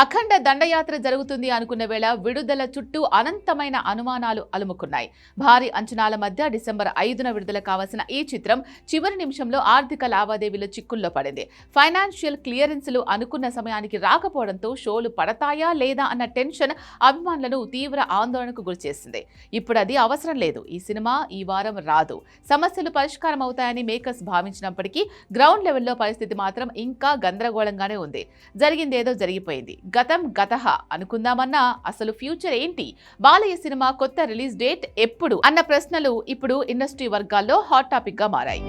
అఖండ దండయాత్ర జరుగుతుంది అనుకున్న వేళ విడుదల చుట్టూ అనంతమైన అనుమానాలు అలుముకున్నాయి. భారీ అంచనాల మధ్య డిసెంబర్ 5న విడుదల కావాల్సిన ఈ చిత్రం చివరి నిమిషంలో ఆర్థిక లావాదేవీల చిక్కుల్లో పడింది. ఫైనాన్షియల్ క్లియరెన్స్లు అనుకున్న సమయానికి రాకపోవడంతో షోలు పడతాయా లేదా అన్న టెన్షన్ అభిమానులను తీవ్ర ఆందోళనకు గురిచేసింది. ఇప్పుడు అది అవసరం లేదు, ఈ సినిమా ఈ వారం రాదు, సమస్యలు పరిష్కారం అవుతాయని మేకర్స్ భావించినప్పటికీ గ్రౌండ్ లెవెల్లో పరిస్థితి మాత్రం ఇంకా గందరగోళంగానే ఉంది. జరిగిందేదో జరిగిపోయింది, గతం గతహ అనుకుందామన్నా అసలు ఫ్యూచర్ ఏంటి? బాలయ్య సినిమా కొత్త రిలీజ్ డేట్ ఎప్పుడు అన్న ప్రశ్నలు ఇప్పుడు ఇండస్ట్రీ వర్గాల్లో హాట్ టాపిక్ గా మారాయి.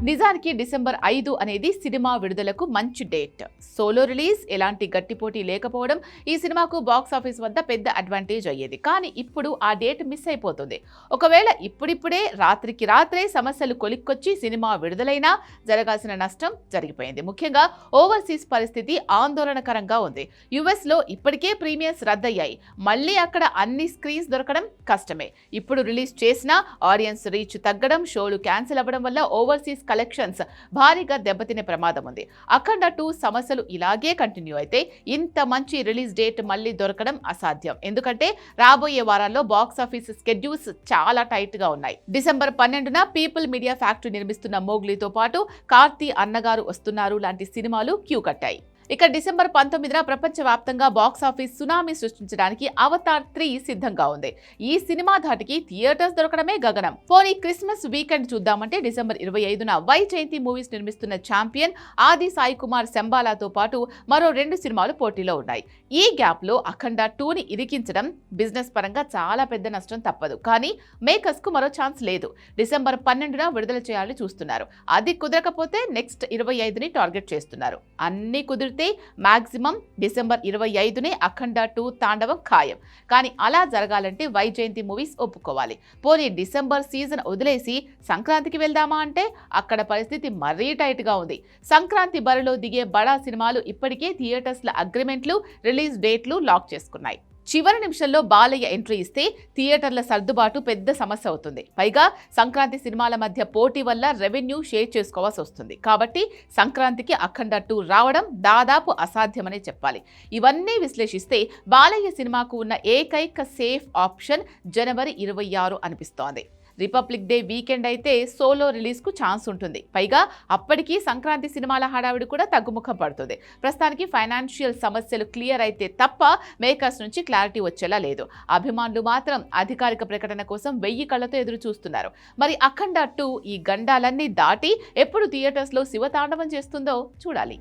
నిజానికి డిసెంబర్ 5 అనేది సినిమా విడుదలకు మంచి డేట్. సోలో రిలీజ్, ఎలాంటి గట్టిపోటీ లేకపోవడం ఈ సినిమాకు బాక్స్ ఆఫీస్ వద్ద పెద్ద అడ్వాంటేజ్ అయ్యేది. కానీ ఇప్పుడు ఆ డేట్ మిస్ అయిపోతుంది. ఒకవేళ ఇప్పుడిప్పుడే రాత్రికి రాత్రే సమస్యలు కొలిక్కొచ్చి సినిమా విడుదలైనా జరగాల్సిన నష్టం జరిగిపోయింది. ముఖ్యంగా ఓవర్సీస్ పరిస్థితి ఆందోళనకరంగా ఉంది. యుఎస్లో ఇప్పటికే ప్రీమియర్స్ రద్దయ్యాయి, మళ్ళీ అక్కడ అన్ని స్క్రీన్స్ దొరకడం కష్టమే. ఇప్పుడు రిలీజ్ చేసినా ఆడియన్స్ రీచ్ తగ్గడం, షోలు క్యాన్సిల్ అవ్వడం వల్ల ఓవర్సీస్ కలెక్షన్స్ భారీగా దెబ్బతినే ప్రమాదం ఉంది. అఖండ 2 సమస్యలు ఇలాగే కంటిన్యూ అయితే ఇంత మంచి రిలీజ్ డేట్ మళ్ళీ దొరకడం అసాధ్యం. ఎందుకంటే రాబోయే వారాల్లో బాక్స్ ఆఫీస్ స్కెడ్యూల్స్ చాలా టైట్ గా ఉన్నాయి. డిసెంబర్ 12న పీపుల్ మీడియా ఫ్యాక్టరీ నిర్మిస్తున్న మోగ్లీతో పాటు కార్తీ అన్నగారు వస్తున్నారు లాంటి సినిమాలు క్యూ కట్టాయి. ఇక డిసెంబర్ 19న ప్రపంచవ్యాప్తంగా బాక్స్ ఆఫీస్ సునామీ సృష్టించడానికి అవతార్ 3 సిద్ధంగా ఉంది. ఈ సినిమా ధాటికి థియేటర్స్ దొరకడమే గగనం. పోనీ క్రిస్మస్ వీకెండ్ చూద్దామంటే డిసెంబర్ 25న వైజయంతి మూవీస్ నిర్మిస్తున్న ఛాంపియన్, ఆది సాయి కుమార్ శంబాలాతో పాటు మరో 2 సినిమాలు పోటీలో ఉన్నాయి. ఈ గ్యాప్ లో అఖండ 2ని ఇరికించడం బిజినెస్ పరంగా చాలా పెద్ద నష్టం తప్పదు. కానీ మేకర్స్ కు మరో ఛాన్స్ లేదు. డిసెంబర్ 12న విడుదల చేయాలని చూస్తున్నారు. అది కుదరకపోతే నెక్స్ట్ 25ని టార్గెట్ చేస్తున్నారు. అన్ని కుదిరితే మాక్సిమం డిసెంబర్ 25నే అఖండ 2 తాండవం ఖాయం. కానీ అలా జరగాలంటే వైజయంతి మూవీస్ ఒప్పుకోవాలి. పోనీ డిసెంబర్ సీజన్ వదిలేసి సంక్రాంతికి వెళ్దామా అంటే అక్కడ పరిస్థితి మరీ టైట్ గా ఉంది. సంక్రాంతి బరిలో దిగే బడా సినిమాలు ఇప్పటికే థియేటర్స్ల అగ్రిమెంట్లు, రిలీజ్ డేట్లు లాక్ చేసుకున్నాయి. చివరి నిమిషంలో బాలయ్య ఎంట్రీ ఇస్తే థియేటర్ల సర్దుబాటు పెద్ద సమస్య అవుతుంది. పైగా సంక్రాంతి సినిమాల మధ్య పోటీ వల్ల రెవెన్యూ షేర్ చేసుకోవాల్సి వస్తుంది. కాబట్టి సంక్రాంతికి అఖండ 2 రావడం దాదాపు అసాధ్యమనే చెప్పాలి. ఇవన్నీ విశ్లేషిస్తే బాలయ్య సినిమాకు ఉన్న ఏకైక సేఫ్ ఆప్షన్ జనవరి 26 అనిపిస్తోంది. రిపబ్లిక్ డే వీకెండ్ అయితే సోలో రిలీజ్కు ఛాన్స్ ఉంటుంది. పైగా అప్పటికి సంక్రాంతి సినిమాల హడావిడి కూడా తగ్గుముఖం పడుతుంది. ప్రస్తుతానికి ఫైనాన్షియల్ సమస్యలు క్లియర్ అయితే తప్ప మేకర్స్ నుంచి క్లారిటీ వచ్చేలా లేదు. అభిమానులు మాత్రం అధికారిక ప్రకటన కోసం 1000 కళ్లతో ఎదురు చూస్తున్నారు. మరి అఖండ 2 ఈ గండాలన్నీ దాటి ఎప్పుడు థియేటర్స్లో శివతాండవం చేస్తుందో చూడాలి.